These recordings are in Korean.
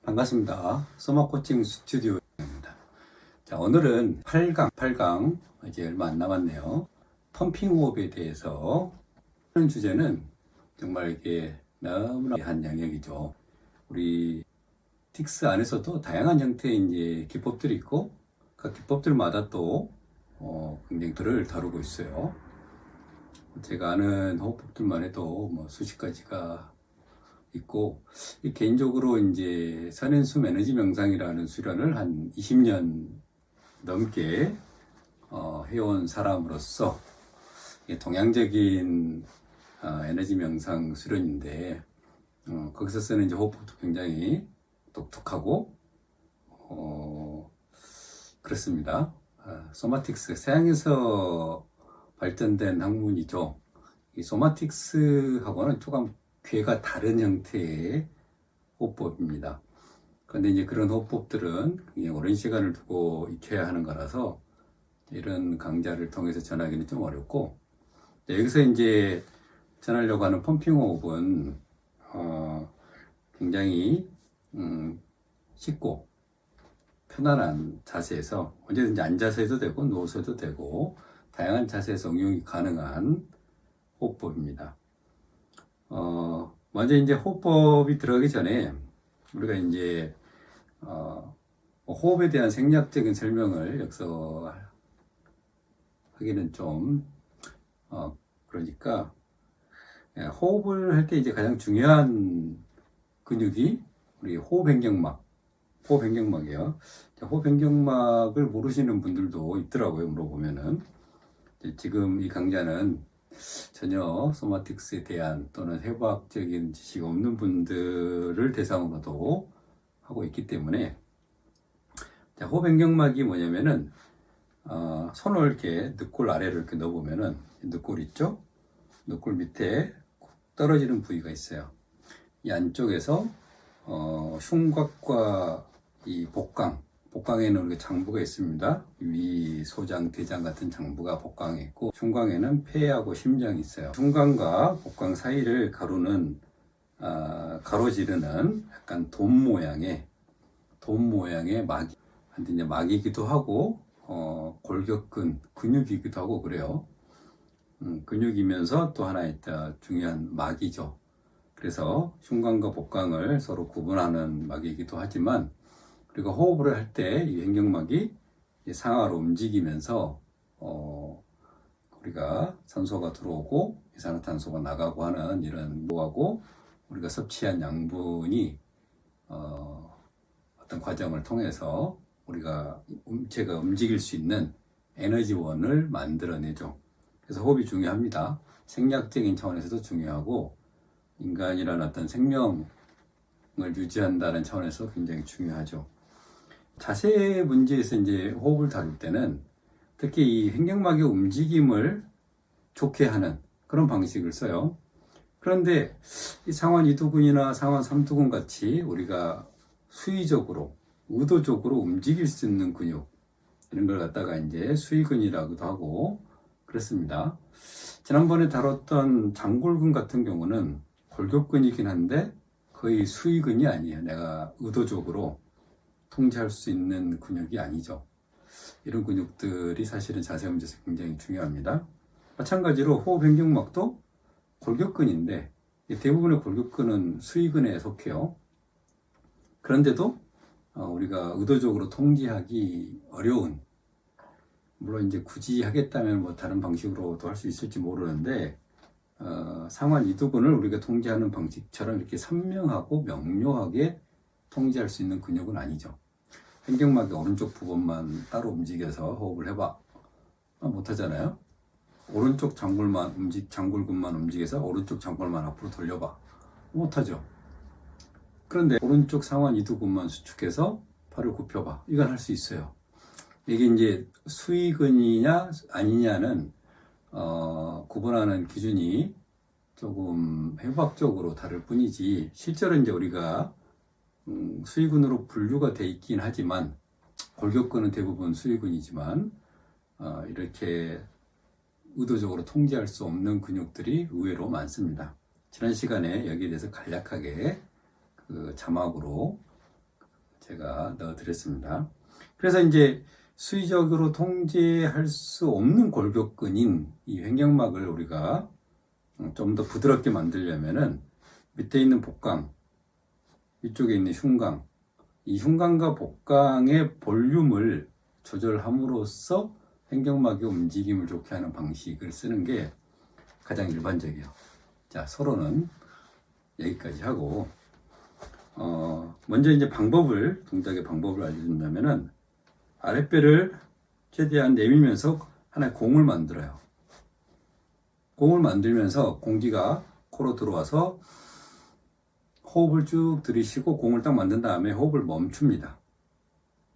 반갑습니다. 소마 코칭 스튜디오입니다. 자, 오늘은 8강 이제 얼마 안 남았네요. 펌핑 호흡에 대해서 하는 주제는 정말 이게 너무나 한 영역이죠. 우리 틱스 안에서도 다양한 형태의 이제 기법들이 있고 각 기법들마다 또 굉장히 들을 다루고 있어요. 제가 아는 호흡법들만 해도 뭐 수십 가지가 있고, 개인적으로 이제 선앤수 에너지 명상이라는 수련을 한 20년 넘게 해온 사람으로서 동양적인 에너지 명상 수련인데, 거기서 쓰는 이제 호흡법도 굉장히 독특하고 그렇습니다. 소마틱스, 서양에서 발전된 학문이죠. 이 소마틱스하고는 조금 괴가 다른 형태의 호흡법입니다. 그런데 이제 그런 호흡법들은 오랜 시간을 두고 익혀야 하는 거라서 이런 강좌를 통해서 전하기는 좀 어렵고, 여기서 이제 전하려고 하는 펌핑 호흡은 굉장히 쉽고 편안한 자세에서 언제든지 앉아서 해도 되고 누워서 해도 되고 다양한 자세에서 응용이 가능한 호흡법입니다. 먼저 이제 호흡법이 들어가기 전에 우리가 이제 호흡에 대한 생략적인 설명을 여기서 하기는 좀 그러니까 호흡을 할 때 이제 가장 중요한 근육이 우리 호흡행경막이에요. 호흡행경막을 모르시는 분들도 있더라고요. 물어보면은. 지금 이 강좌는 전혀 소마틱스에 대한 또는 해부학적인 지식이 없는 분들을 대상으로도 하고 있기 때문에, 호흡행경막이 뭐냐면은 손을 이렇게 늑골 아래로 이렇게 넣어보면은 늑골 있죠? 늑골 밑에 떨어지는 부위가 있어요. 이 안쪽에서 흉곽과 이 복강에는 우리가 장부가 있습니다. 위, 소장, 대장 같은 장부가 복강에 있고, 흉곽에는 폐하고 심장이 있어요. 흉곽과 복강 사이를 가로지르는 약간 돔 모양의 막이, 이제 막이기도 하고, 골격근, 근육이기도 하고 그래요. 근육이면서 또 하나 있다 중요한 막이죠. 그래서 흉곽과 복강을 서로 구분하는 막이기도 하지만, 우리가 호흡을 할 때 이 행경막이 상하로 움직이면서 우리가 산소가 들어오고 이산화탄소가 나가고 하는 이런 거하고, 우리가 섭취한 양분이 어떤 과정을 통해서 우리가 제가 움직일 수 있는 에너지원을 만들어내죠. 그래서 호흡이 중요합니다. 생략적인 차원에서도 중요하고, 인간이라는 어떤 생명을 유지한다는 차원에서 굉장히 중요하죠. 자세 문제에서 이제 호흡을 다룰 때는 특히 이 행경막의 움직임을 좋게 하는 그런 방식을 써요. 그런데 이 상완 이두근이나 상완 삼두근 같이 우리가 수의적으로, 의도적으로 움직일 수 있는 근육, 이런 걸 갖다가 이제 수의근이라고도 하고 그렇습니다. 지난번에 다뤘던 장골근 같은 경우는 골격근이긴 한데 거의 수의근이 아니에요. 내가 의도적으로 통제할 수 있는 근육이 아니죠. 이런 근육들이 사실은 자세 문제에서 굉장히 중요합니다. 마찬가지로 호흡 행경막도 골격근인데 대부분의 골격근은 수의근에 속해요. 그런데도 우리가 의도적으로 통제하기 어려운, 물론 이제 굳이 하겠다면 뭐 다른 방식으로도 할 수 있을지 모르는데, 상완 이두근을 우리가 통제하는 방식처럼 이렇게 선명하고 명료하게 통제할 수 있는 근육은 아니죠. 행경막의 오른쪽 부분만 따로 움직여서 호흡을 해봐, 못하잖아요. 오른쪽 장골근만 움직여서 오른쪽 장골만 앞으로 돌려봐, 못하죠. 그런데 오른쪽 상완 이두근만 수축해서 팔을 굽혀봐, 이건 할 수 있어요. 이게 이제 수의근이냐 아니냐는 구분하는 기준이 조금 해부학적으로 다를 뿐이지, 실제로 이제 우리가 수의근으로 분류가 돼 있긴 하지만, 골격근은 대부분 수의근이지만 이렇게 의도적으로 통제할 수 없는 근육들이 의외로 많습니다. 지난 시간에 여기에 대해서 간략하게 자막으로 제가 넣어드렸습니다. 그래서 이제 수의적으로 통제할 수 없는 골격근인 이 횡격막을 우리가 좀 더 부드럽게 만들려면은 밑에 있는 복강, 위쪽에 있는 흉강, 이 흉강과 복강의 볼륨을 조절함으로써 횡격막의 움직임을 좋게 하는 방식을 쓰는 게 가장 일반적이에요. 자, 서로는 여기까지 하고, 먼저 이제 동작의 방법을 알려준다면은, 아랫배를 최대한 내밀면서 하나의 공을 만들어요. 공을 만들면서 공기가 코로 들어와서 호흡을 쭉 들이쉬고 공을 딱 만든 다음에 호흡을 멈춥니다.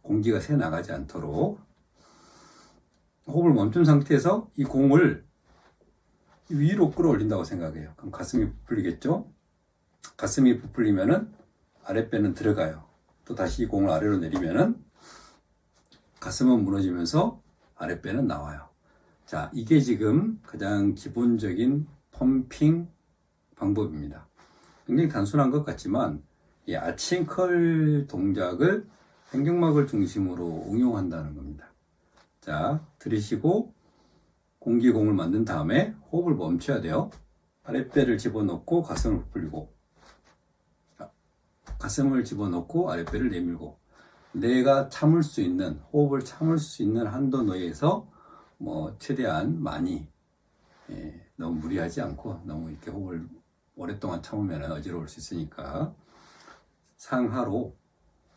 공기가 새 나가지 않도록. 호흡을 멈춘 상태에서 이 공을 위로 끌어올린다고 생각해요. 그럼 가슴이 부풀리겠죠? 가슴이 부풀리면은 아랫배는 들어가요. 또 다시 이 공을 아래로 내리면은 가슴은 무너지면서 아랫배는 나와요. 자, 이게 지금 가장 기본적인 펌핑 방법입니다. 굉장히 단순한 것 같지만 이 아칭컬 동작을 횡격막을 중심으로 응용한다는 겁니다. 자, 들이쉬고 공기공을 만든 다음에 호흡을 멈춰야 돼요. 아랫배를 집어넣고 가슴을 부풀리고, 가슴을 집어넣고 아랫배를 내밀고, 내가 참을 수 있는, 호흡을 참을 수 있는 한도 내에서 최대한 많이, 너무 무리하지 않고 너무 이렇게 호흡을 오랫동안 참으면 어지러울 수 있으니까 상하로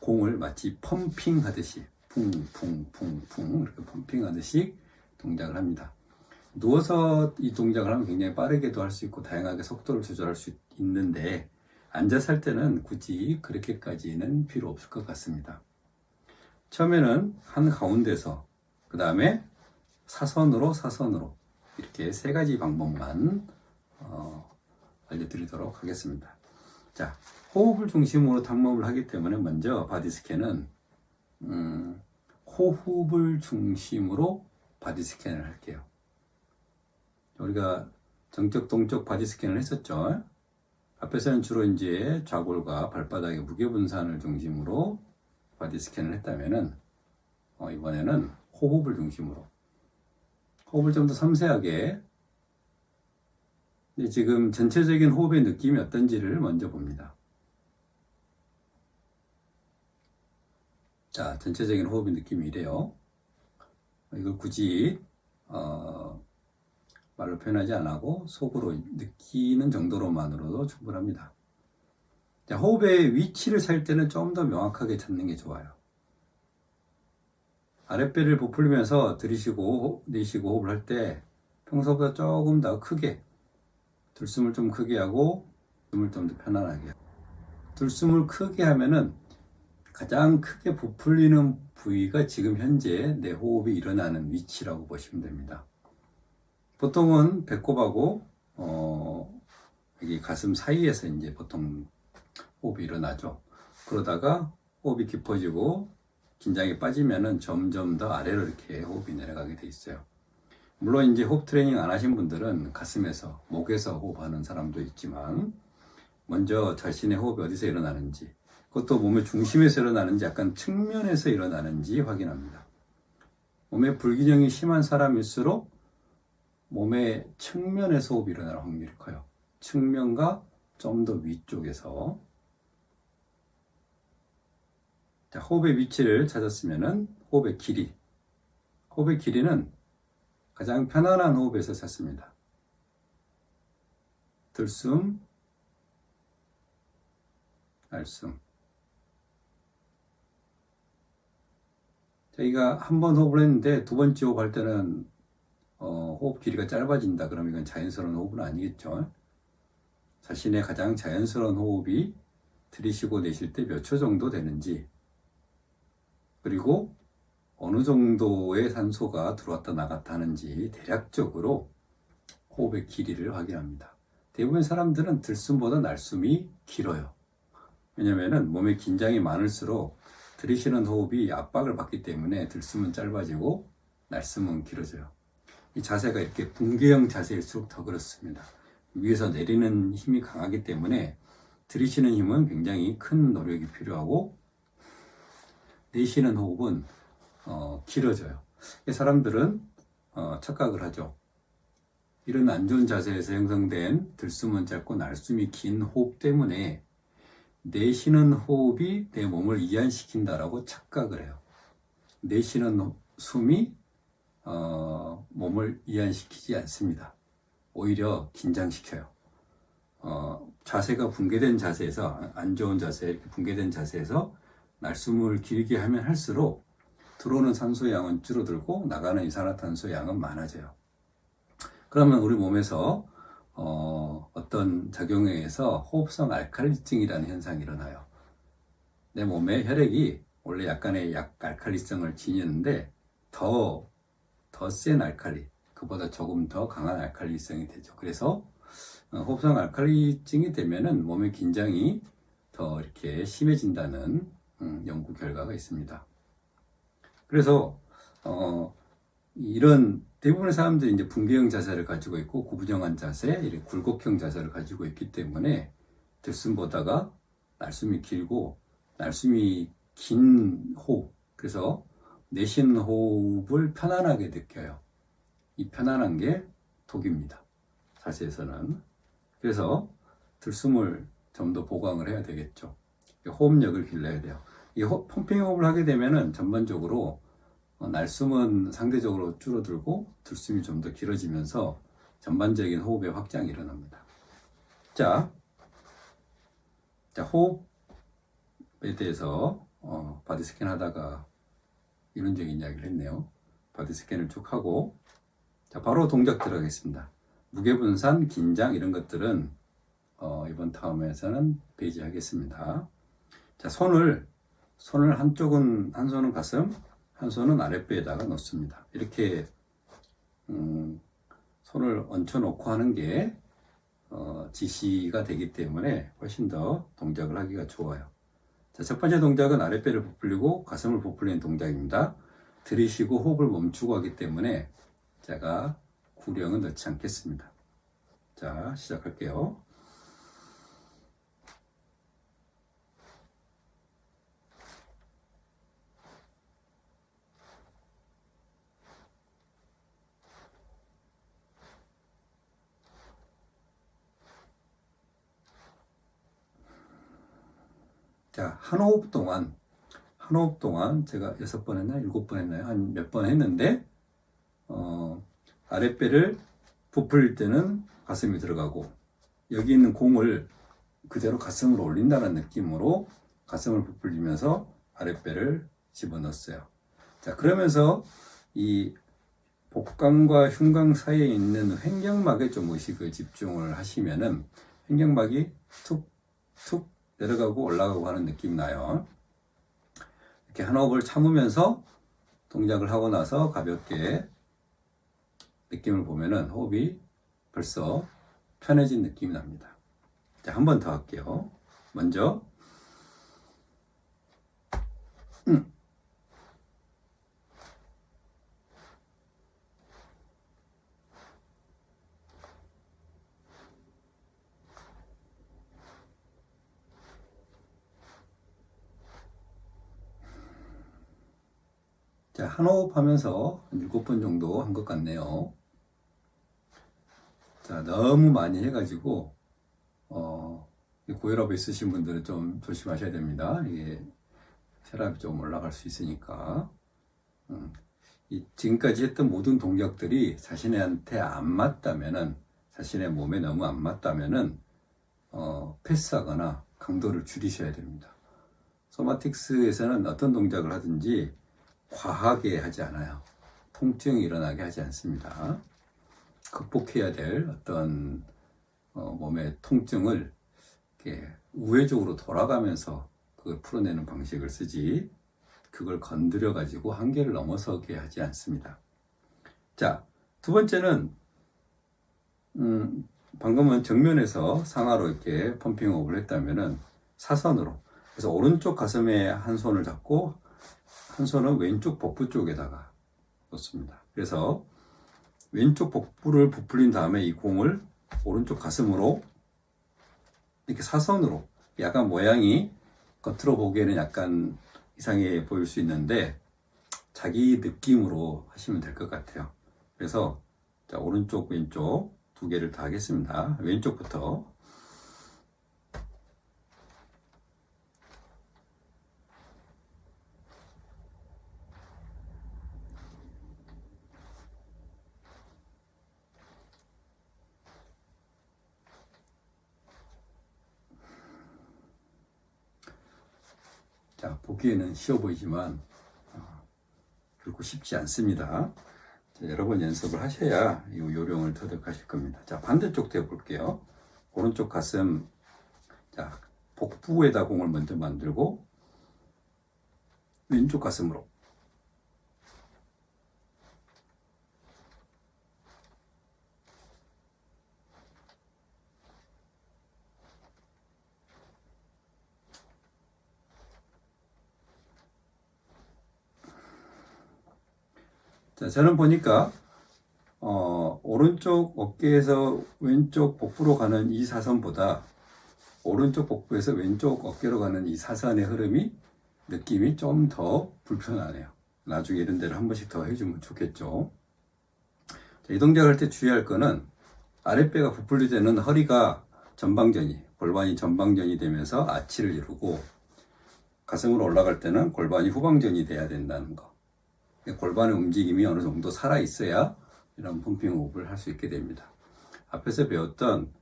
공을 마치 펌핑 하듯이 쿵쿵쿵쿵 이렇게 펌핑 하듯이 동작을 합니다. 누워서 이 동작을 하면 굉장히 빠르게도 할 수 있고 다양하게 속도를 조절할 수 있는데 앉아서 할 때는 굳이 그렇게까지는 필요 없을 것 같습니다. 처음에는 한 가운데서 그 다음에 사선으로 이렇게 세 가지 방법만 알려드리도록 하겠습니다. 자, 호흡을 중심으로 탐험을 하기 때문에 먼저 바디스캔은 호흡을 중심으로 바디스캔을 할게요. 우리가 정적 동적 바디스캔을 했었죠. 앞에서는 주로 이제 좌골과 발바닥의 무게분산을 중심으로 바디스캔을 했다면은 이번에는 호흡을 중심으로 호흡을 좀 더 섬세하게 지금 전체적인 호흡의 느낌이 어떤지를 먼저 봅니다. 자, 전체적인 호흡의 느낌이 이래요. 이걸 굳이 말로 표현하지 않고 속으로 느끼는 정도로만으로도 충분합니다. 자, 호흡의 위치를 살 때는 좀 더 명확하게 찾는 게 좋아요. 아랫배를 부풀리면서 들이쉬고 내쉬고 호흡을 할 때 평소보다 조금 더 크게 들숨을 좀 크게 하고 숨을 좀 더 편안하게 하고. 들숨을 크게 하면은 가장 크게 부풀리는 부위가 지금 현재 내 호흡이 일어나는 위치라고 보시면 됩니다. 보통은 배꼽하고 여기 가슴 사이에서 이제 보통 호흡이 일어나죠. 그러다가 호흡이 깊어지고 긴장이 빠지면은 점점 더 아래로 이렇게 호흡이 내려가게 돼 있어요. 물론 이제 호흡 트레이닝 안 하신 분들은 가슴에서, 목에서 호흡하는 사람도 있지만 먼저 자신의 호흡이 어디서 일어나는지, 그것도 몸의 중심에서 일어나는지 약간 측면에서 일어나는지 확인합니다. 몸의 불균형이 심한 사람일수록 몸의 측면에서 호흡이 일어날 확률이 커요. 측면과 좀 더 위쪽에서. 자, 호흡의 위치를 찾았으면은 호흡의 길이. 호흡의 길이는 가장 편안한 호흡에서 찾습니다. 들숨, 날숨. 저희가 한 번 호흡을 했는데 두 번째 호흡할 때는 호흡 길이가 짧아진다. 그러면 이건 자연스러운 호흡은 아니겠죠. 자신의 가장 자연스러운 호흡이 들이쉬고 내쉴 때 몇 초 정도 되는지, 그리고 어느 정도의 산소가 들어왔다 나갔다 하는지 대략적으로 호흡의 길이를 확인합니다. 대부분 사람들은 들숨보다 날숨이 길어요. 왜냐면은 몸에 긴장이 많을수록 들이쉬는 호흡이 압박을 받기 때문에 들숨은 짧아지고 날숨은 길어져요. 이 자세가 이렇게 붕괴형 자세일수록 더 그렇습니다. 위에서 내리는 힘이 강하기 때문에 들이쉬는 힘은 굉장히 큰 노력이 필요하고 내쉬는 호흡은 길어져요. 사람들은 착각을 하죠. 이런 안 좋은 자세에서 형성된 들숨은 짧고 날숨이 긴 호흡 때문에 내쉬는 호흡이 내 몸을 이완시킨다라고 착각을 해요. 내쉬는 숨이 몸을 이완시키지 않습니다. 오히려 긴장시켜요. 자세가 붕괴된 자세에서, 안 좋은 자세, 이렇게 붕괴된 자세에서 날숨을 길게 하면 할수록 들어오는 산소 양은 줄어들고 나가는 이산화탄소 양은 많아져요. 그러면 우리 몸에서 어떤 작용에 의해서 호흡성 알칼리증이라는 현상이 일어나요. 내 몸에 혈액이 원래 약간의 알칼리성을 지니는데 더 센 알칼리, 그보다 조금 더 강한 알칼리성이 되죠. 그래서 호흡성 알칼리증이 되면은 몸의 긴장이 더 이렇게 심해진다는 연구 결과가 있습니다. 그래서 이런 대부분의 사람들이 이제 붕괴형 자세를 가지고 있고 구부정한 자세, 이렇게 굴곡형 자세를 가지고 있기 때문에 들숨보다가 날숨이 길고 날숨이 긴 호흡, 그래서 내쉬는 호흡을 편안하게 느껴요. 이 편안한 게 독입니다. 자세에서는. 그래서 들숨을 좀 더 보강을 해야 되겠죠. 호흡력을 길러야 돼요. 이 펌핑 호흡을 하게 되면은 전반적으로 날숨은 상대적으로 줄어들고 들숨이 좀 더 길어지면서 전반적인 호흡의 확장이 일어납니다. 자, 호흡에 대해서 바디 스캔 하다가 이론적인 이야기를 했네요. 바디 스캔을 쭉 하고, 자, 바로 동작 들어가겠습니다. 무게분산, 긴장 이런 것들은 이번 타움에서는 배제하겠습니다. 자, 손을 한 손은 가슴, 한 손은 아랫배에다가 놓습니다. 이렇게 손을 얹혀놓고 하는 게 지시가 되기 때문에 훨씬 더 동작을 하기가 좋아요. 자, 첫 번째 동작은 아랫배를 부풀리고 가슴을 부풀리는 동작입니다. 들이쉬고 호흡을 멈추고 하기 때문에 제가 구령은 넣지 않겠습니다. 자, 시작할게요. 자, 한 호흡 동안 제가 6번 했나요? 7번 했나요? 한 몇 번 했는데, 아랫배를 부풀릴 때는 가슴이 들어가고, 여기 있는 공을 그대로 가슴으로 올린다는 느낌으로 가슴을 부풀리면서 아랫배를 집어넣었어요. 자, 그러면서 이 복강과 흉강 사이에 있는 횡격막에 좀 의식을 집중을 하시면은 횡격막이 툭툭 내려가고 올라가고 하는 느낌이 나요. 이렇게 한 호흡을 참으면서 동작을 하고 나서 가볍게 느낌을 보면은 호흡이 벌써 편해진 느낌이 납니다. 자, 한 번 더 할게요. 먼저 자, 한 호흡 하면서 7번 정도 한 것 같네요. 자, 너무 많이 해가지고 고혈압 있으신 분들은 좀 조심하셔야 됩니다. 이게 혈압이 좀 올라갈 수 있으니까. 지금까지 했던 모든 동작들이 자신한테 안 맞다면은, 자신의 몸에 너무 안 맞다면은 패스하거나 강도를 줄이셔야 됩니다. 소마틱스에서는 어떤 동작을 하든지 과하게 하지 않아요. 통증이 일어나게 하지 않습니다. 극복해야 될 어떤 몸의 통증을 이렇게 우회적으로 돌아가면서 그걸 풀어내는 방식을 쓰지, 그걸 건드려 가지고 한계를 넘어서게 하지 않습니다. 자, 두 번째는 방금은 정면에서 상하로 이렇게 펌핑 호흡을 했다면은 사선으로, 그래서 오른쪽 가슴에 한 손을 잡고 한 손은 왼쪽 복부 쪽에다가 놓습니다. 그래서 왼쪽 복부를 부풀린 다음에 이 공을 오른쪽 가슴으로 이렇게 사선으로, 약간 모양이 겉으로 보기에는 약간 이상해 보일 수 있는데 자기 느낌으로 하시면 될 것 같아요. 그래서 자, 오른쪽 왼쪽 두 개를 다 하겠습니다. 왼쪽부터. 자, 보기에는 쉬워 보이지만 결코 쉽지 않습니다. 자, 여러 번 연습을 하셔야 이 요령을 터득하실 겁니다. 자, 반대쪽도 해볼게요. 오른쪽 가슴, 자, 복부에다 공을 먼저 만들고 왼쪽 가슴으로. 자, 저는 보니까 오른쪽 어깨에서 왼쪽 복부로 가는 이 사선보다 오른쪽 복부에서 왼쪽 어깨로 가는 이 사선의 흐름이 느낌이 좀 더 불편하네요. 나중에 이런 데를 한 번씩 더 해주면 좋겠죠. 자, 이 동작을 할 때 주의할 거는 아랫배가 부풀릴 때는 허리가 전방전이, 골반이 전방전이 되면서 아치를 이루고 가슴으로 올라갈 때는 골반이 후방전이 돼야 된다는 거. 골반의 움직임이 어느 정도 살아있어야 이런 펌핑 호흡을 할 수 있게 됩니다. 앞에서 배웠던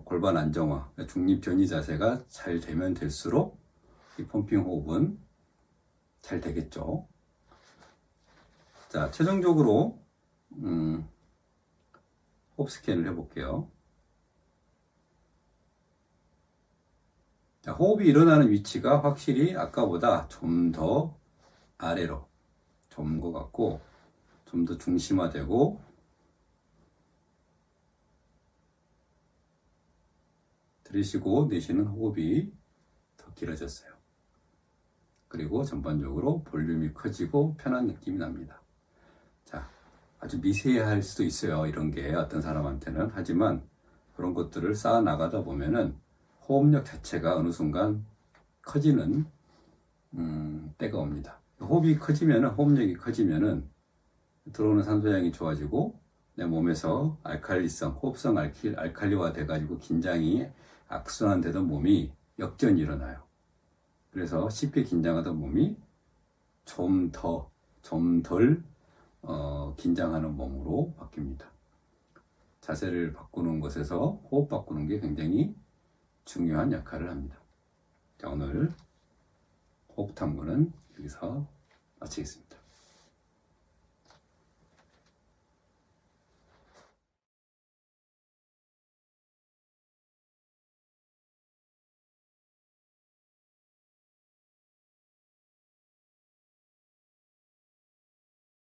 골반 안정화, 중립 견이 자세가 잘 되면 될수록 이 펌핑 호흡은 잘 되겠죠. 자, 최종적으로 호흡 스캔을 해볼게요. 자, 호흡이 일어나는 위치가 확실히 아까보다 좀 더 아래로 좀 것 같고 좀 더 중심화되고 들이쉬고 내쉬는 호흡이 더 길어졌어요. 그리고 전반적으로 볼륨이 커지고 편한 느낌이 납니다. 자, 아주 미세할 수도 있어요. 이런 게 어떤 사람한테는. 하지만 그런 것들을 쌓아 나가다 보면은 호흡력 자체가 어느 순간 커지는 때가 옵니다. 호흡이 커지면은, 호흡력이 커지면은 들어오는 산소량이 좋아지고 내 몸에서 알칼리성, 호흡성 알칼리화 돼가지고 긴장이 악순환되던 몸이 역전이 일어나요. 그래서 쉽게 긴장하던 몸이 좀 덜 긴장하는 몸으로 바뀝니다. 자세를 바꾸는 것에서 호흡 바꾸는 게 굉장히 중요한 역할을 합니다. 자, 오늘 호흡 탐구는 여기서 마치겠습니다.